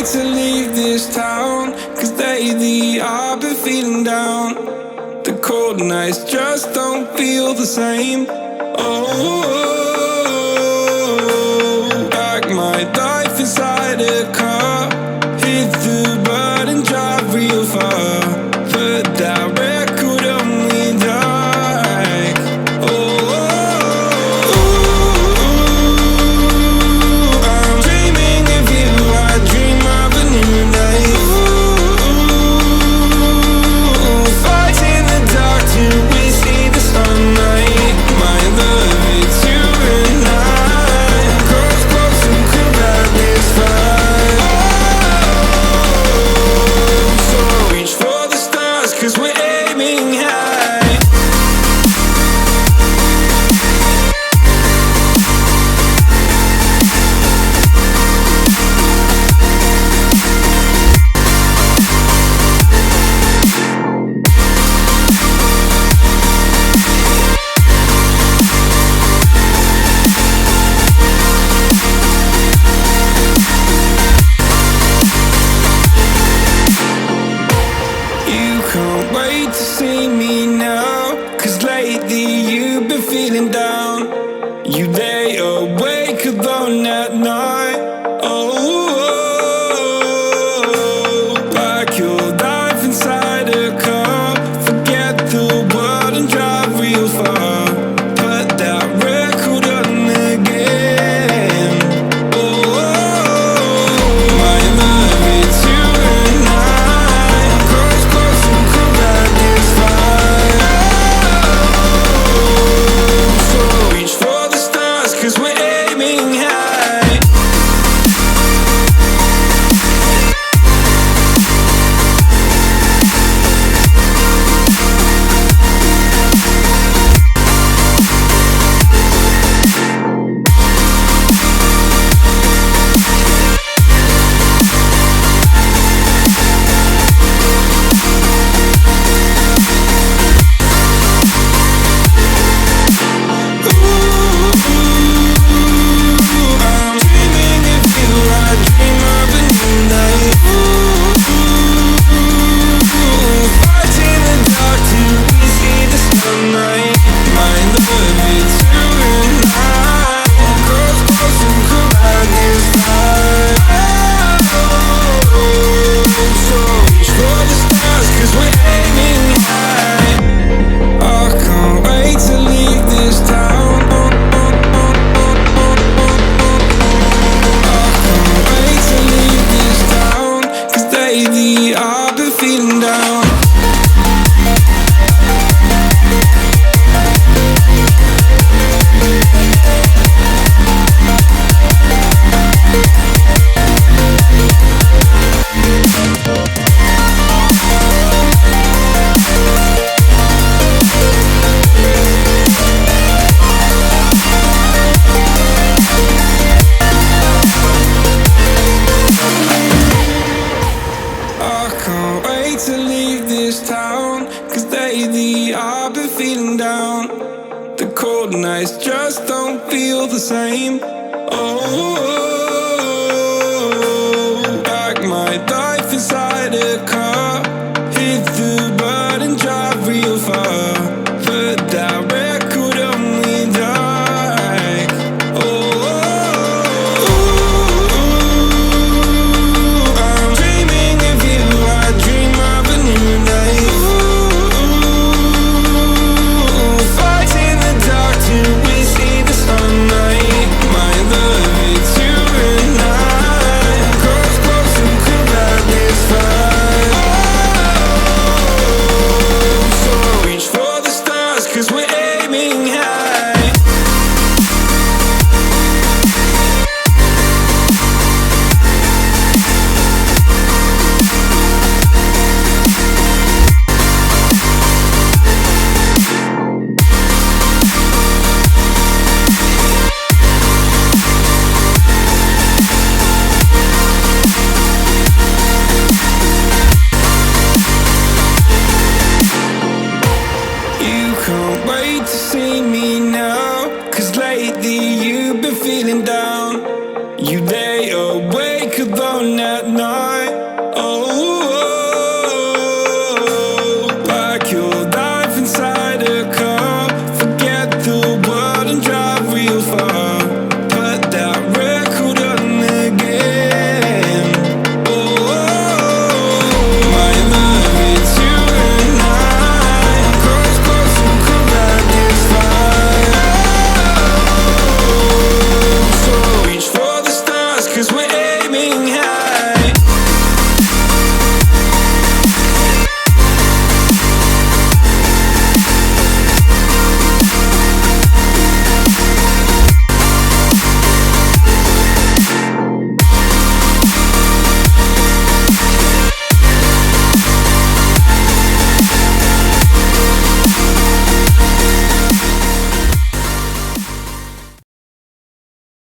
wait to leave this town, 'cause lately I've been feeling down. The cold nights just don't feel the same. Oh, like my life inside a car. Hit the button, drive real far. Put that record on me like, oh, I'm dreaming of you. I dream of a new life. Fight in the dark till we see the sunlight. My love, it's you and I. Cross close and could light this fire. So reach for the stars, 'cause we're aiming high. You can't wait to see me now, 'cause lately you've been feeling down. You lay awake alone at night. Oh, like your life inside a car. Forget the world and drive real far. Put that record on again. Oh, my love, it's you and I. Cross close and could light this fire. So reach for the stars, 'cause we're aiming high. I'm dreaming of you. I dream of a new life. Fight in the dark till we see the sunlight. My love, it's you and I. Cross close and could light this fire. So reach for the stars, 'cause we're aiming high. I can't wait to leave this town. I can't wait to leave this town, 'cause lately I've been feeling down. I can't wait to leave this town, 'cause lately I've been feeling down. The cold nights just don't feel the same. Oh, like my life inside a car. Hit the button, drive real far. Put that record on me like, oh, I'm dreaming of you. I dream of a new life. Fight in the dark till we see the sunlight. My love, it's you and I. Cross close and could light this fire. So reach for the stars, 'cause we're aiming high. You can't wait to see me now, 'cause lately you've been feeling down. You there